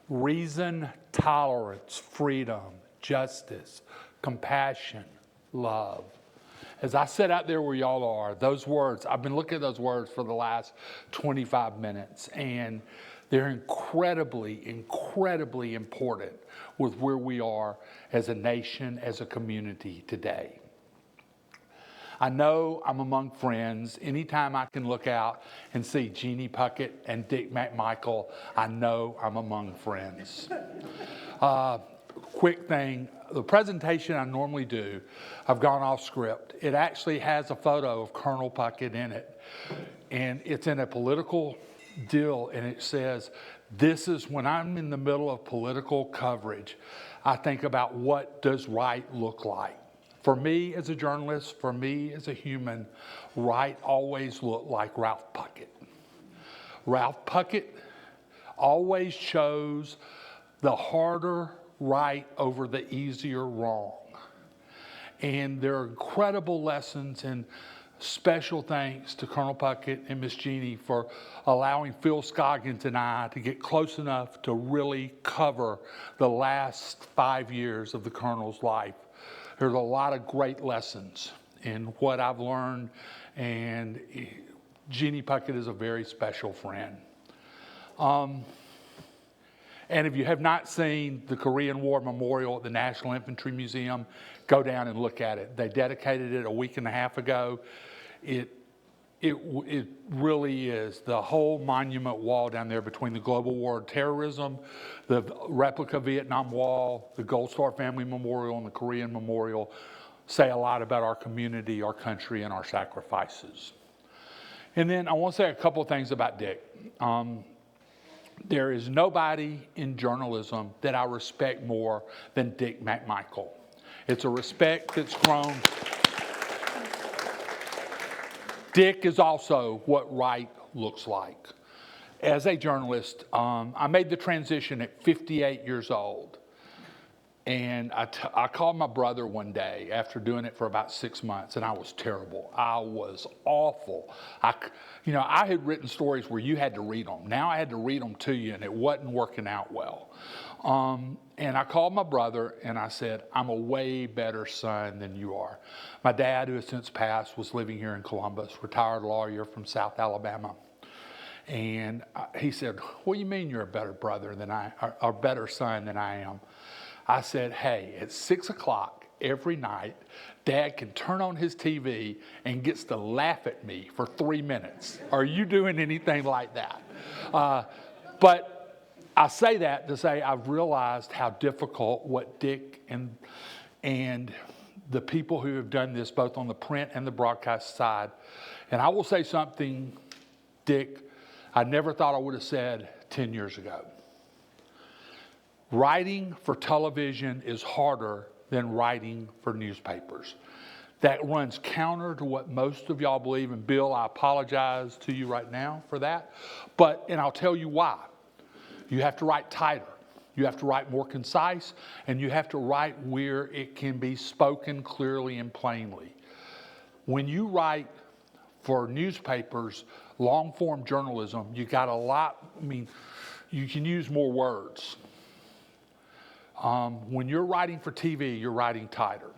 reason, tolerance, freedom, justice, compassion, love. As I sit out there where y'all are, those words, I've been looking at those words for the last 25 minutes, and they're incredibly, incredibly important with where we are as a nation, as a community today. I know I'm among friends. Anytime I can look out and see Jeannie Puckett and Dick McMichael, I know I'm among friends. Quick thing, the presentation I normally do, I've gone off script. It actually has a photo of Colonel Puckett in it. And it's in a political deal, and it says, this is when I'm in the middle of political coverage, I think about what does right look like. For me as a journalist, for me as a human, right always looked like Ralph Puckett. Ralph Puckett always chose the harder right over the easier wrong. And there are incredible lessons, and special thanks to Colonel Puckett and Miss Jeannie for allowing Phil Scoggins and I to get close enough to really cover the last 5 years of the Colonel's life. There's a lot of great lessons in what I've learned, and Jeannie Puckett is a very special friend. And if you have not seen the Korean War Memorial at the National Infantry Museum, go down and look at it. They dedicated it a week and a half ago. It really is the whole monument wall down there between the global war of terrorism, the replica Vietnam Wall, the Gold Star Family Memorial, and the Korean Memorial say a lot about our community, our country, and our sacrifices. And then I want to say a couple of things about Dick. There is nobody in journalism that I respect more than Dick McMichael. It's a respect that's grown. Dick is also what right looks like. As a journalist, I made the transition at 58 years old. And I called my brother one day after doing it for about 6 months, and I was terrible. I was awful. I had written stories where you had to read them. Now I had to read them to you, and it wasn't working out well. And I called my brother, and I said, I'm a way better son than you are. My dad, who has since passed, was living here in Columbus, retired lawyer from South Alabama. And he said, what do you mean you're a better brother than or better son than I am? I said, hey, at 6 o'clock every night, Dad can turn on his TV and gets to laugh at me for 3 minutes. Are you doing anything like that? But I say that to say I've realized how difficult what Dick and the people who have done this, both on the print and the broadcast side. And I will say something, Dick, I never thought I would have said 10 years ago. Writing for television is harder than writing for newspapers. That runs counter to what most of y'all believe. And Bill, I apologize to you right now for that. And I'll tell you why. You have to write tighter. You have to write more concise, and you have to write where it can be spoken clearly and plainly. When you write for newspapers, long-form journalism, you got a lot, you can use more words. When you're writing for TV, you're writing tighter.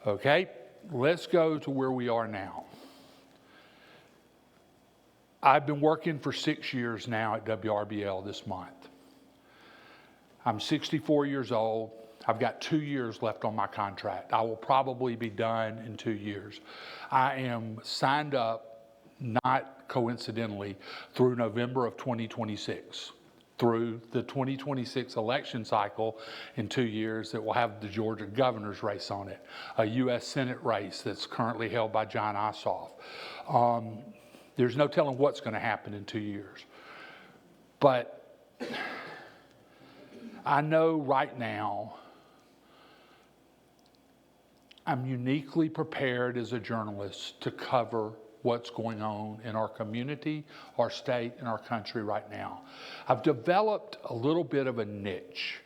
Okay, let's go to where we are now. I've been working for 6 years now at WRBL this month. I'm 64 years old. I've got 2 years left on my contract. I will probably be done in 2 years. I am signed up, not coincidentally, through November of 2026. Through the 2026 election cycle in 2 years that will have the Georgia governor's race on it, a U.S. Senate race that's currently held by John Ossoff. There's no telling what's going to happen in 2 years. But I know right now I'm uniquely prepared as a journalist to cover what's going on in our community, our state, and our country right now. I've developed a little bit of a niche.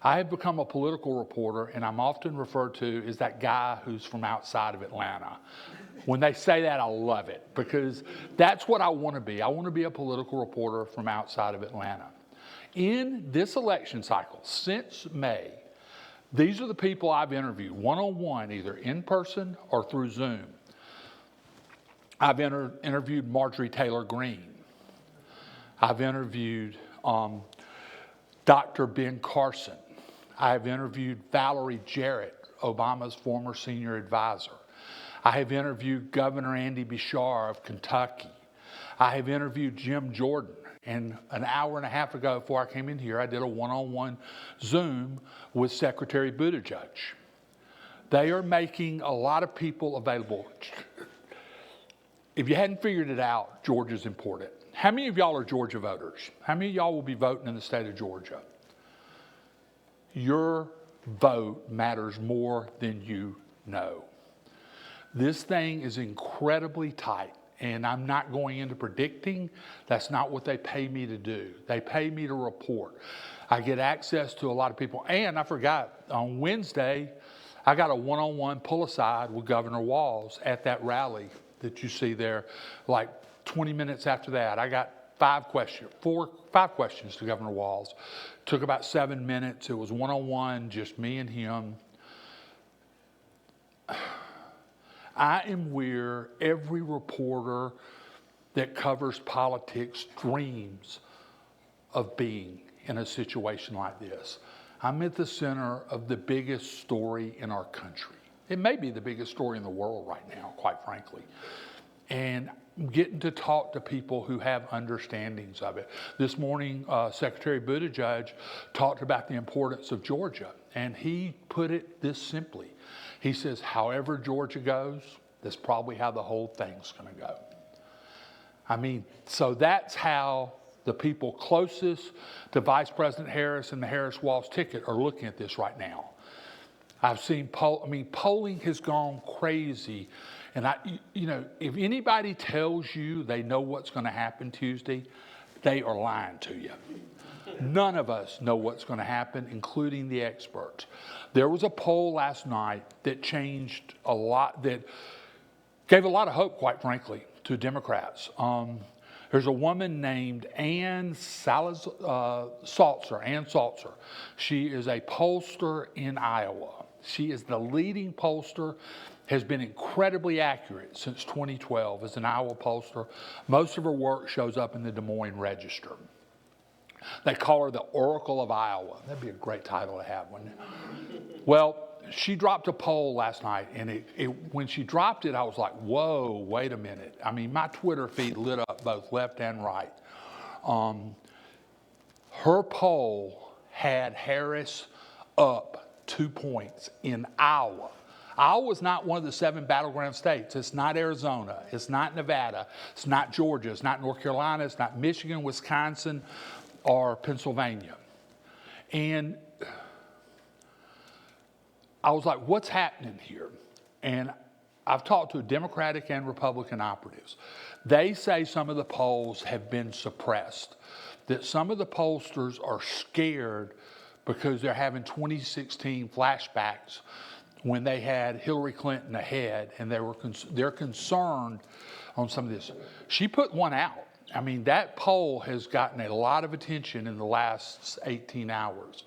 I have become a political reporter, and I'm often referred to as that guy who's from outside of Atlanta. When they say that, I love it, because that's what I want to be. I want to be a political reporter from outside of Atlanta. In this election cycle, since May, these are the people I've interviewed one-on-one, either in person or through Zoom. I've interviewed Marjorie Taylor Greene. I've interviewed Dr. Ben Carson. I've interviewed Valerie Jarrett, Obama's former senior advisor. I have interviewed Governor Andy Bashar of Kentucky. I have interviewed Jim Jordan. And an hour and a half ago, before I came in here, I did a one-on-one Zoom with Secretary Buttigieg. They are making a lot of people available. If you hadn't figured it out, Georgia's important. How many of y'all are Georgia voters? How many of y'all will be voting in the state of Georgia? Your vote matters more than you know. This thing is incredibly tight, and I'm not going into predicting. That's not what they pay me to do. They pay me to report. I get access to a lot of people. And I forgot, on Wednesday, I got a one-on-one pull-aside with Governor Walz at that rally that you see there. Like 20 minutes after that, I got 5 questions to Governor Walz. Took about 7 minutes. It was one-on-one, just me and him. I am where every reporter that covers politics dreams of being in a situation like this. I'm at the center of the biggest story in our country. It may be the biggest story in the world right now, quite frankly. And getting to talk to people who have understandings of it. This morning, Secretary Buttigieg talked about the importance of Georgia, and he put it this simply. He says, however Georgia goes, that's probably how the whole thing's going to go. I mean, so that's how the people closest to Vice President Harris and the Harris-Walz ticket are looking at this right now. I've seen polling has gone crazy. And if anybody tells you they know what's going to happen Tuesday, they are lying to you. None of us know what's going to happen, including the experts. There was a poll last night that changed a lot, that gave a lot of hope, quite frankly, to Democrats. There's a woman named Ann Salzer. She is a pollster in Iowa. She is the leading pollster, has been incredibly accurate since 2012 as an Iowa pollster. Most of her work shows up in the Des Moines Register. They call her the Oracle of Iowa. That'd be a great title to have, wouldn't it? Well, she dropped a poll last night, and when she dropped it, I was like, whoa, wait a minute. I mean, my Twitter feed lit up both left and right. Her poll had Harris up 2 points in Iowa. Iowa's not one of the 7 battleground states. It's not Arizona. It's not Nevada. It's not Georgia. It's not North Carolina. It's not Michigan, Wisconsin, or Pennsylvania. And I was like, what's happening here? And I've talked to Democratic and Republican operatives. They say some of the polls have been suppressed, that some of the pollsters are scared because they're having 2016 flashbacks when they had Hillary Clinton ahead, and they're concerned on some of this. She put one out. I mean, that poll has gotten a lot of attention in the last 18 hours.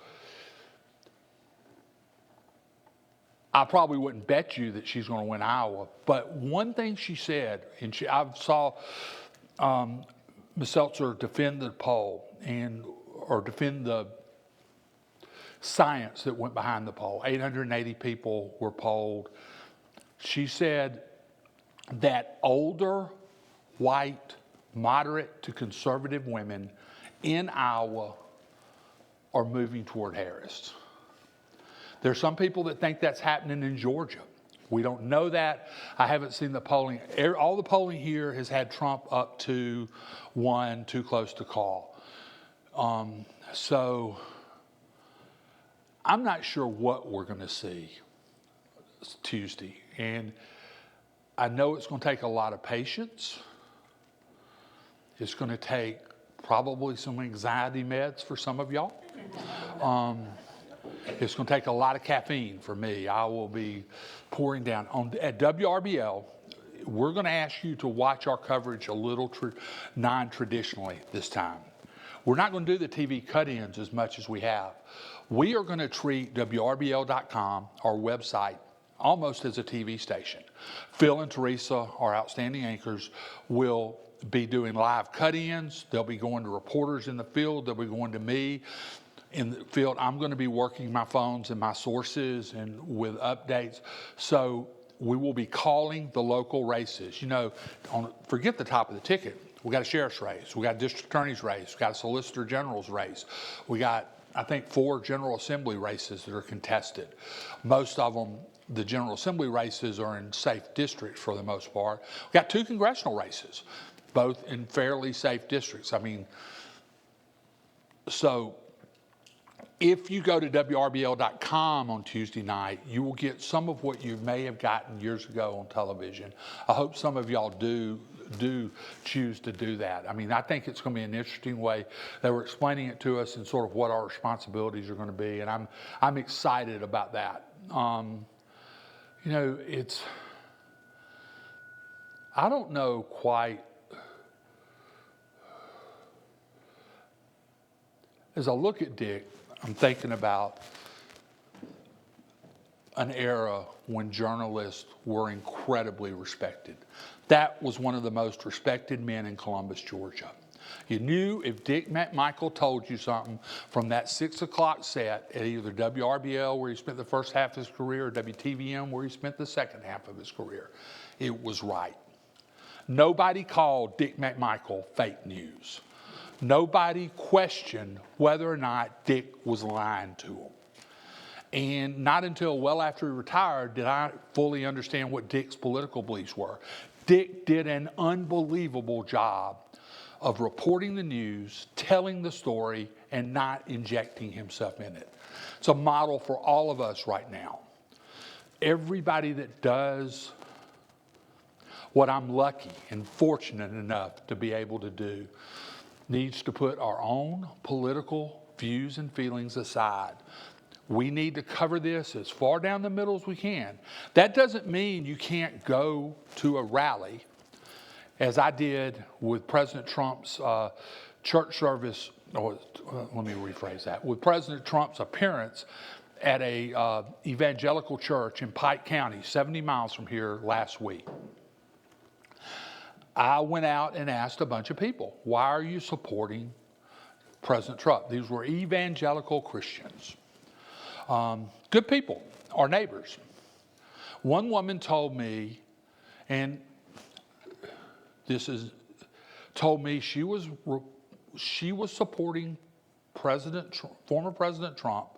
I probably wouldn't bet you that she's going to win Iowa, but one thing she said, and I saw Ms. Seltzer defend the poll or defend the science that went behind the poll. 880 people were polled. She said that older, white, moderate to conservative women in Iowa are moving toward Harris. There's some people that think that's happening in Georgia. We don't know that. I haven't seen the polling. All the polling here has had Trump up to 1, too close to call. So I'm not sure what we're going to see Tuesday. And I know it's going to take a lot of patience. It's going to take probably some anxiety meds for some of y'all. It's going to take a lot of caffeine for me. I will be pouring down. At WRBL, we're going to ask you to watch our coverage a little non-traditionally this time. We're not going to do the TV cut-ins as much as we have. We are going to treat WRBL.com, our website, almost as a TV station. Phil and Teresa, our outstanding anchors, will be doing live cut-ins. They'll be going to reporters in the field. They'll be going to me in the field. I'm going to be working my phones and my sources and with updates. So we will be calling the local races. You know, forget the top of the ticket. We got a sheriff's race. We got a district attorney's race. We got a solicitor general's race. We got, I think, 4 General Assembly races that are contested. Most of them, the General Assembly races, are in safe districts for the most part. We got 2 congressional races, both in fairly safe districts. I mean, so if you go to WRBL.com on Tuesday night, you will get some of what you may have gotten years ago on television. I hope some of y'all do choose to do that. I mean, I think it's going to be an interesting way. They were explaining it to us and sort of what our responsibilities are going to be, and I'm excited about that. You know, I don't know quite. As I look at Dick, I'm thinking about an era when journalists were incredibly respected. That was one of the most respected men in Columbus, Georgia. You knew if Dick McMichael told you something from that 6 o'clock set at either WRBL, where he spent the first half of his career, or WTVM, where he spent the second half of his career, it was right. Nobody called Dick McMichael fake news. Nobody questioned whether or not Dick was lying to them. And not until well after he retired did I fully understand what Dick's political beliefs were. Dick did an unbelievable job of reporting the news, telling the story, and not injecting himself in it. It's a model for all of us right now. Everybody that does what I'm lucky and fortunate enough to be able to do needs to put our own political views and feelings aside. We need to cover this as far down the middle as we can. That doesn't mean you can't go to a rally, as I did with President Trump's church service, or let me rephrase that, with President Trump's appearance at a evangelical church in Pike County, 70 miles from here, last week. I went out and asked a bunch of people, why are you supporting President Trump? These were evangelical Christians. Good people, our neighbors. One woman told me, and told me she was supporting former President Trump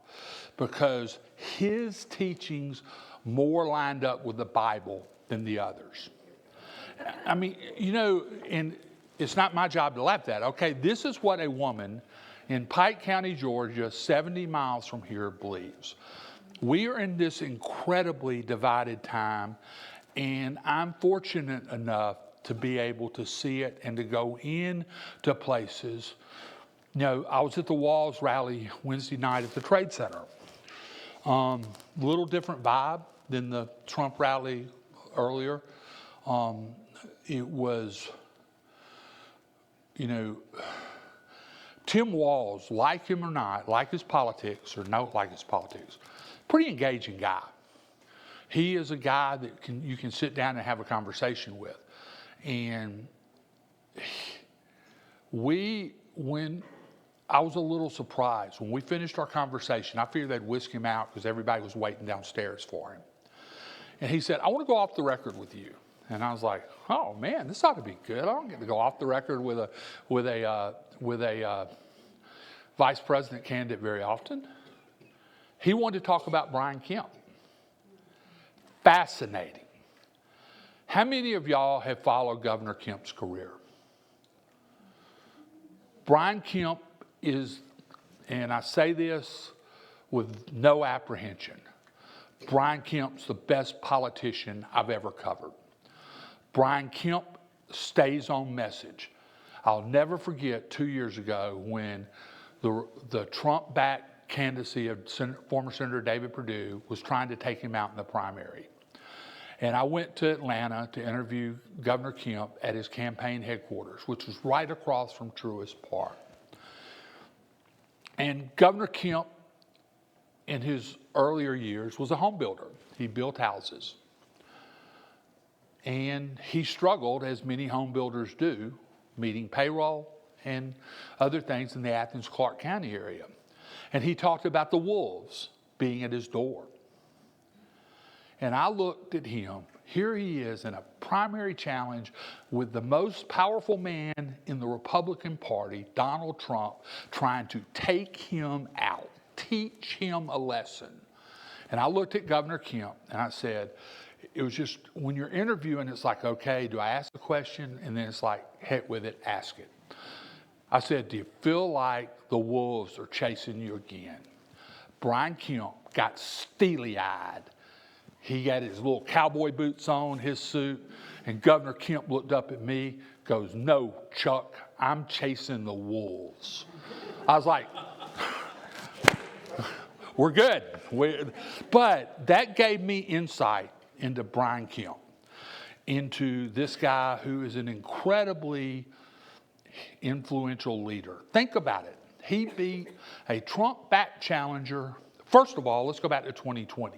because his teachings more lined up with the Bible than the others. I mean, you know, and it's not my job to laugh at. Okay, this is what a woman in Pike County, Georgia, 70 miles from here, believes. We are in this incredibly divided time, and I'm fortunate enough to be able to see it and to go in to places. You know, I was at the Walls rally Wednesday night at the Trade Center. Little different vibe than the Trump rally earlier. It was, you know, Tim Walz, like him or not, like his politics or not like his politics, pretty engaging guy. He is a guy that you can sit down and have a conversation with. And when I was a little surprised, when we finished our conversation, I figured they'd whisk him out because everybody was waiting downstairs for him. And he said, I want to go off the record with you. And I was like, oh man, this ought to be good. I don't get to go off the record with a vice president candidate very often. He wanted to talk about Brian Kemp. Fascinating. How many of y'all have followed Governor Kemp's career? Brian Kemp is, and I say this with no apprehension, Brian Kemp's the best politician I've ever covered. Brian Kemp stays on message. I'll never forget 2 years ago when the Trump-backed candidacy of former Senator David Perdue was trying to take him out in the primary. And I went to Atlanta to interview Governor Kemp at his campaign headquarters, which was right across from Truist Park. And Governor Kemp, in his earlier years, was a home builder. He built houses. And he struggled, as many home builders do, meeting payroll and other things in the Athens-Clarke County area. And he talked about the wolves being at his door. And I looked at him. Here he is in a primary challenge with the most powerful man in the Republican Party, Donald Trump, trying to take him out, teach him a lesson. And I looked at Governor Kemp and I said, it was just, when you're interviewing, it's like, okay, do I ask the question? And then it's like, heck with it, ask it. I said, do you feel like the wolves are chasing you again? Brian Kemp got steely-eyed. He got his little cowboy boots on, his suit, and Governor Kemp looked up at me, goes, no, Chuck, I'm chasing the wolves. I was like, we're good. But that gave me insight into Brian Kemp, into this guy who is an incredibly influential leader. Think about it. He beat a Trump-backed challenger. First of all, let's go back to 2020.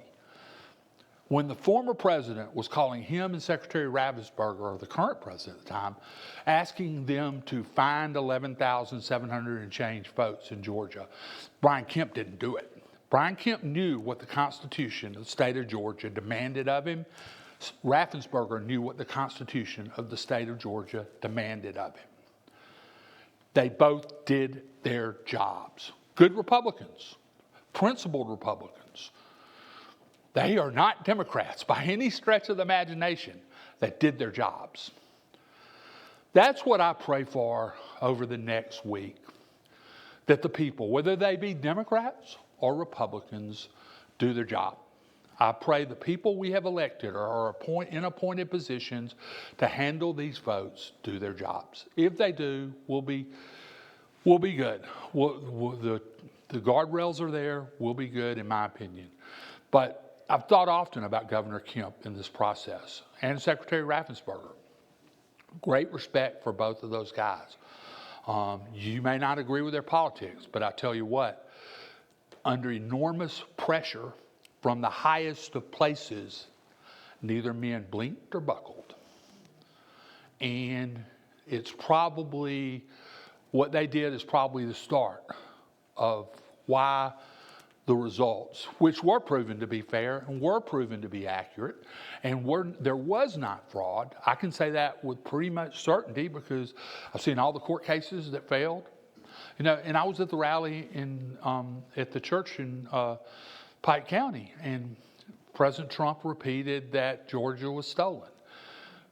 When the former president was calling him and Secretary Raffensperger, or the current president at the time, asking them to find 11,700 and change votes in Georgia, Brian Kemp didn't do it. Brian Kemp knew what the Constitution of the state of Georgia demanded of him. Raffensperger knew what the Constitution of the state of Georgia demanded of him. They both did their jobs. Good Republicans, principled Republicans. They are not Democrats by any stretch of the imagination. They did their jobs. That's what I pray for over the next week. That the people, whether they be Democrats or Republicans, do their job. I pray the people we have elected or are in appointed positions to handle these votes do their jobs. If they do, we'll be good. The guardrails are there. We'll be good, in my opinion. But I've thought often about Governor Kemp in this process and Secretary Raffensperger. Great respect for both of those guys. You may not agree with their politics, but I tell you what, under enormous pressure from the highest of places, neither men blinked or buckled. And it's probably, what they did is probably the start of why the results, which were proven to be fair and were proven to be accurate, and there was not fraud. I can say that with pretty much certainty because I've seen all the court cases that failed. You know, and I was at the rally at the church in Pike County, and President Trump repeated that Georgia was stolen.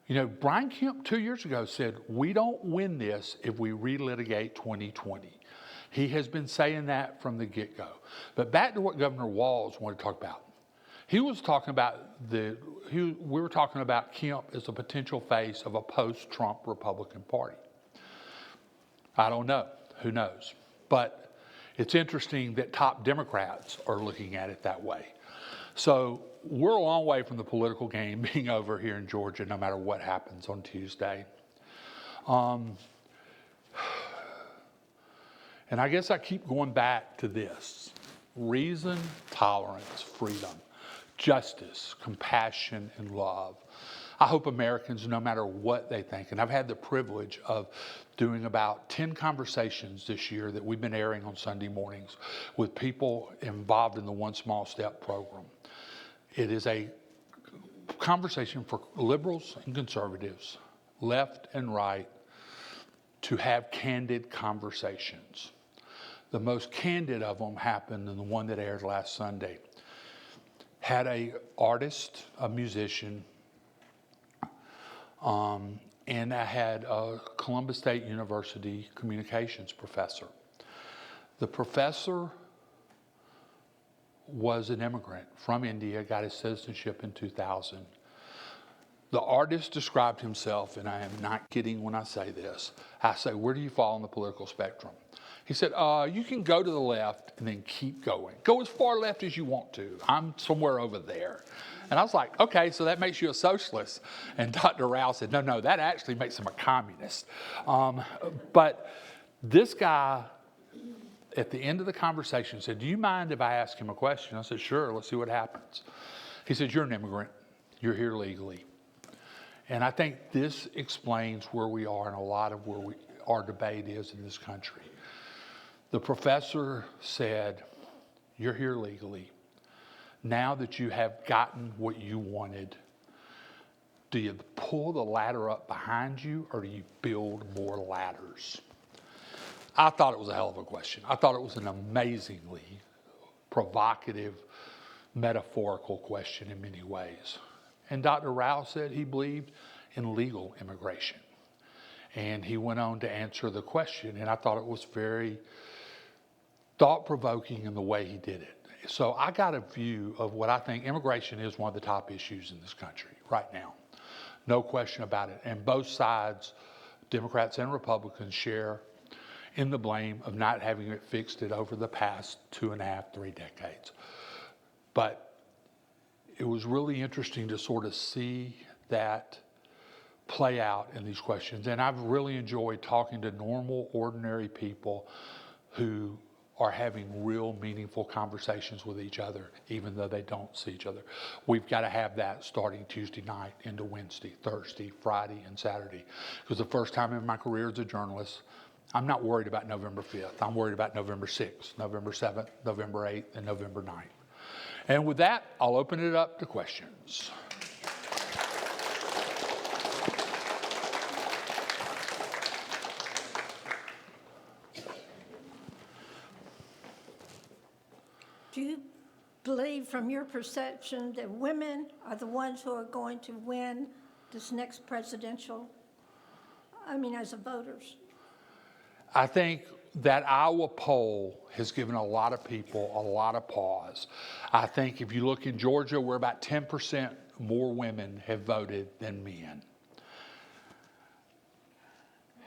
You know, Brian Kemp 2 years ago said, we don't win this if we relitigate 2020. He has been saying that from the get-go. But back to what Governor Walz wanted to talk about. He was talking about we were talking about Kemp as a potential face of a post-Trump Republican Party. I don't know. Who knows? But it's interesting that top Democrats are looking at it that way. So we're a long way from the political game being over here in Georgia, no matter what happens on Tuesday. And I guess I keep going back to this. Reason, tolerance, freedom, justice, compassion, and love. I hope Americans, no matter what they think, and I've had the privilege of doing about 10 conversations this year that we've been airing on Sunday mornings with people involved in the One Small Step program. It is a conversation for liberals and conservatives, left and right, to have candid conversations. The most candid of them happened in the one that aired last Sunday. Had an artist, a musician, and I had a Columbus State University communications professor. The professor was an immigrant from India, got his citizenship in 2000. The artist described himself, and I am not kidding when I say this. I say, where do you fall on the political spectrum? He said, you can go to the left and then keep going. Go as far left as you want to. I'm somewhere over there. And I was like, okay, so that makes you a socialist. And Dr. Rao said, no, that actually makes him a communist. But this guy, at the end of the conversation, said, do you mind if I ask him a question? I said, sure, let's see what happens. He said, you're an immigrant. You're here legally. And I think this explains where we are and a lot of where our debate is in this country. The professor said, you're here legally. Now that you have gotten what you wanted, do you pull the ladder up behind you or do you build more ladders? I thought it was a hell of a question. I thought it was an amazingly provocative, metaphorical question in many ways. And Dr. Rao said he believed in legal immigration. And he went on to answer the question, and I thought it was very thought-provoking in the way he did it. So I got a view of what I think immigration is one of the top issues in this country right now. No question about it. And both sides, Democrats and Republicans, share in the blame of not having it fixed over the past 2.5, 3 decades. But it was really interesting to sort of see that play out in these questions. And I've really enjoyed talking to normal, ordinary people who are having real meaningful conversations with each other, even though they don't see each other. We've got to have that starting Tuesday night into Wednesday, Thursday, Friday, and Saturday. Because the first time in my career as a journalist, I'm not worried about November 5th. I'm worried about November 6th, November 7th, November 8th, and November 9th. And with that, I'll open it up to questions. Do you believe, from your perception, that women are the ones who are going to win this next presidential, as voters? I think that Iowa poll has given a lot of people a lot of pause. I think if you look in Georgia, where about 10% more women have voted than men.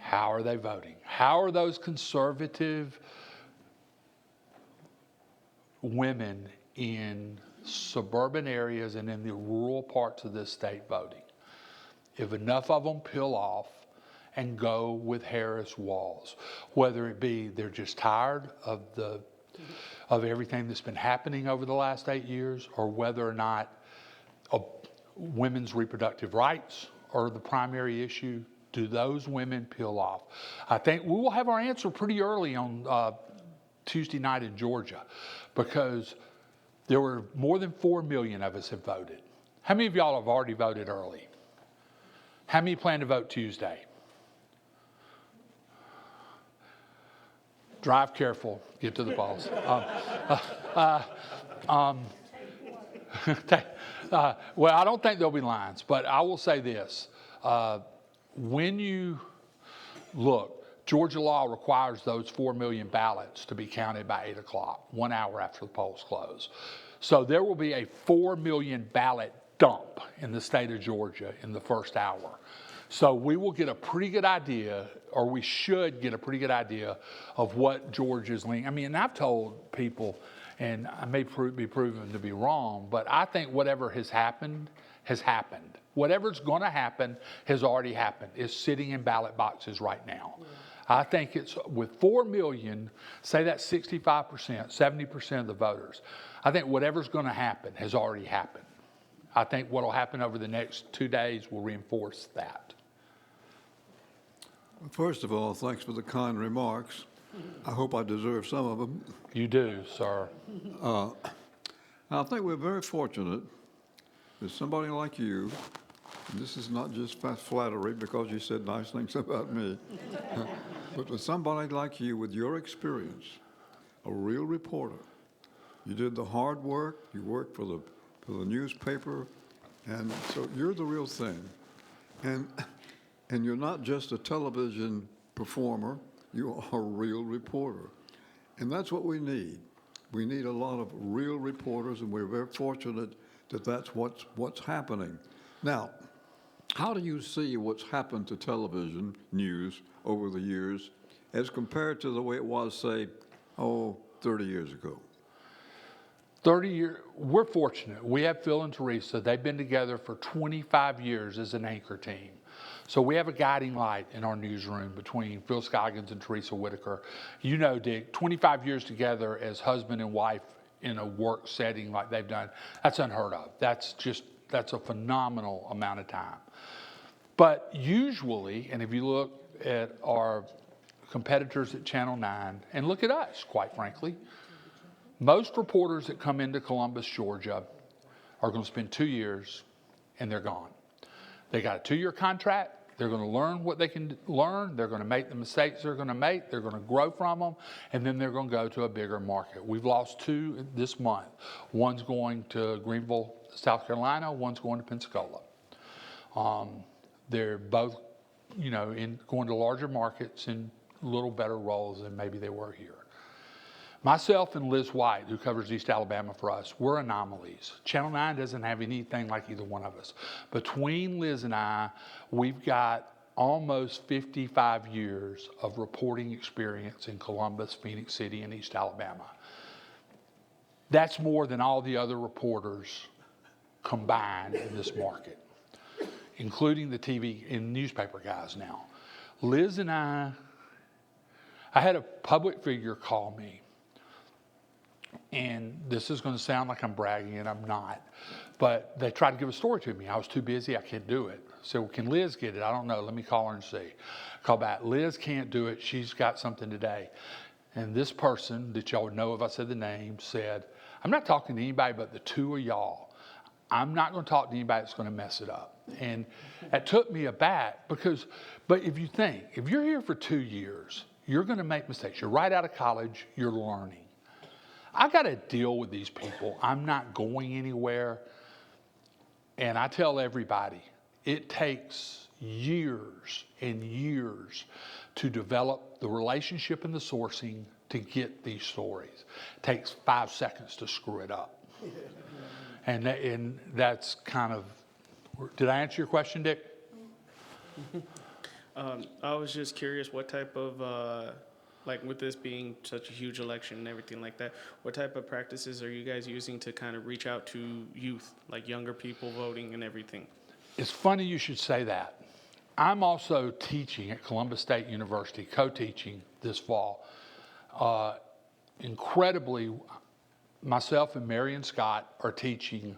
How are they voting? How are those conservative women in suburban areas and in the rural parts of this state voting? If enough of them peel off and go with Harris Walz, whether it be they're just tired of everything that's been happening over the last 8 years, or whether or not women's reproductive rights are the primary issue, do those women peel off? I think we will have our answer pretty early on Tuesday night in Georgia, because there were more than 4 million of us have voted. How many of y'all have already voted early? How many plan to vote Tuesday? Drive careful, get to the polls. Well, I don't think there'll be lines, but I will say this. When you look, Georgia law requires those 4 million ballots to be counted by 8 o'clock, 1 hour after the polls close. So there will be a 4 million ballot dump in the state of Georgia in the first hour. So we will get a pretty good idea, or we should get a pretty good idea of what Georgia's leaning. And I've told people, and I may be proven to be wrong, but I think whatever has happened has happened. Whatever's going to happen has already happened. It's sitting in ballot boxes right now. Yeah. I think it's with 4 million, say that's 65%, 70% of the voters. I think whatever's going to happen has already happened. I think what will happen over the next 2 days will reinforce that. First of all, thanks for the kind remarks. I hope I deserve some of them. You do, sir. I think we're very fortunate that somebody like you, and this is not just flattery because you said nice things about me, but with somebody like you with your experience, a real reporter. You did the hard work, you worked for the newspaper, and so you're the real thing. And you're not just a television performer, you are a real reporter. And that's what we need. We need a lot of real reporters, and we're very fortunate that that's what's happening. Now, how do you see what's happened to television news over the years as compared to the way it was, say, 30 years ago? 30 years, we're fortunate. We have Phil and Teresa. They've been together for 25 years as an anchor team. So we have a guiding light in our newsroom between Phil Scoggins and Teresa Whitaker. You know, Dick, 25 years together as husband and wife in a work setting like they've done, that's unheard of. That's a phenomenal amount of time. But usually, and if you look at our competitors at Channel 9, and look at us, quite frankly, most reporters that come into Columbus, Georgia, are going to spend 2 years and they're gone. They got a 2-year contract. They're going to learn what they can learn. They're going to make the mistakes they're going to make. They're going to grow from them, and then they're going to go to a bigger market. We've lost 2 this month. One's going to Greenville, South Carolina. One's going to Pensacola. They're both, going to larger markets in a little better roles than maybe they were here. Myself and Liz White, who covers East Alabama for us, we're anomalies. Channel 9 doesn't have anything like either one of us. Between Liz and I, we've got almost 55 years of reporting experience in Columbus, Phoenix City, and East Alabama. That's more than all the other reporters combined in this market, including the TV and newspaper guys now. Liz and I had a public figure call me. And this is going to sound like I'm bragging, and I'm not. But they tried to give a story to me. I was too busy. I can't do it. So well, can Liz get it? I don't know. Let me call her and see. Call back. Liz can't do it. She's got something today. And this person that y'all would know if I said the name said, I'm not talking to anybody but the 2 of y'all. I'm not going to talk to anybody that's going to mess it up. And that took me aback but if you think, if you're here for 2 years, you're going to make mistakes. You're right out of college. You're learning. I got to deal with these people. I'm not going anywhere. And I tell everybody, it takes years and years to develop the relationship and the sourcing to get these stories. It takes 5 seconds to screw it up. And that's kind of, did I answer your question, Dick? I was just curious what type of, with this being such a huge election and everything like that, what type of practices are you guys using to kind of reach out to youth, like younger people voting and everything? It's funny you should say that. I'm also teaching at Columbus State University, co-teaching this fall. Incredibly, myself and Marion Scott are teaching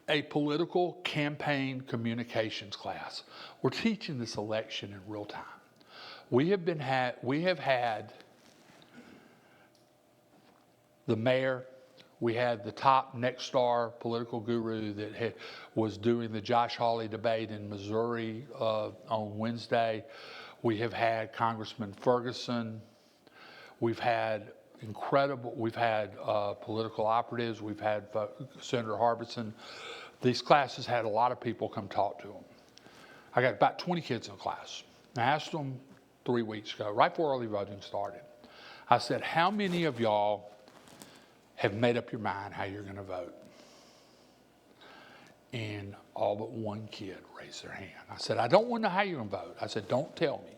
a political campaign communications class. We're teaching this election in real time. We have had the mayor, we had the top next star political guru that was doing the Josh Hawley debate in Missouri on Wednesday. We have had Congressman Ferguson. We've had political operatives. We've had Senator Harbison. These classes had a lot of people come talk to them. I got about 20 kids in the class. I asked them 3 weeks ago, right before early voting started. I said, how many of y'all have made up your mind how you're going to vote? And all but one kid raised their hand. I said, I don't want to know how you're going to vote. I said, don't tell me.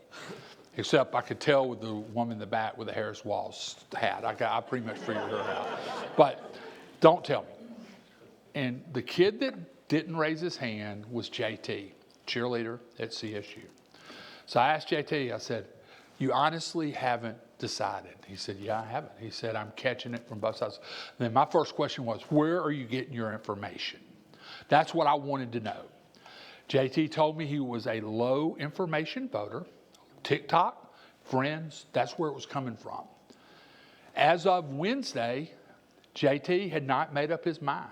Except I could tell with the woman in the back with the Harris Walls hat. I pretty much figured her out. But don't tell me. And the kid that didn't raise his hand was JT, cheerleader at CSU. So I asked JT, I said, you honestly haven't decided? He said, yeah, I haven't. He said, I'm catching it from both sides. And then my first question was, where are you getting your information? That's what I wanted to know. JT told me he was a low information voter. TikTok, friends, that's where it was coming from. As of Wednesday, JT had not made up his mind.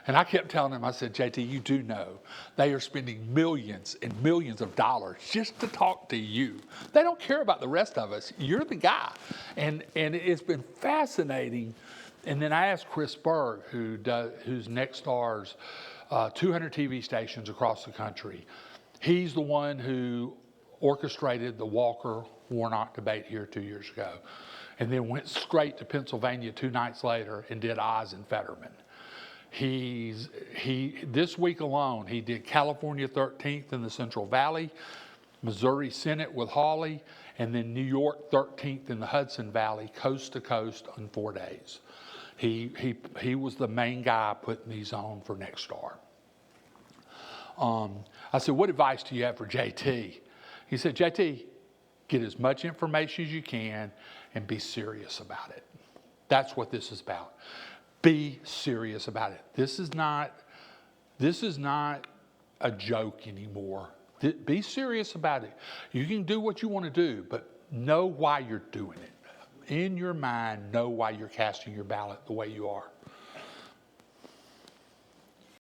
And I kept telling him, I said, JT, you do know they are spending millions and millions of dollars just to talk to you. They don't care about the rest of us. You're the guy. And it's been fascinating. And then I asked Chris Berg, who's Nextstar's 200 TV stations across the country. He's the one who orchestrated the Walker-Warnock debate here 2 years ago, and then went straight to Pennsylvania 2 nights later and did Oz and Fetterman. This week alone, he did California 13th in the Central Valley, Missouri Senate with Hawley, and then New York 13th in the Hudson Valley, coast to coast in 4 days. He was the main guy putting these on for Nexstar. I said, what advice do you have for JT? He said, JT, get as much information as you can and be serious about it. That's what this is about. Be serious about it. This is not a joke anymore. Be serious about it. You can do what you want to do, but know why you're doing it. In your mind, know why you're casting your ballot the way you are.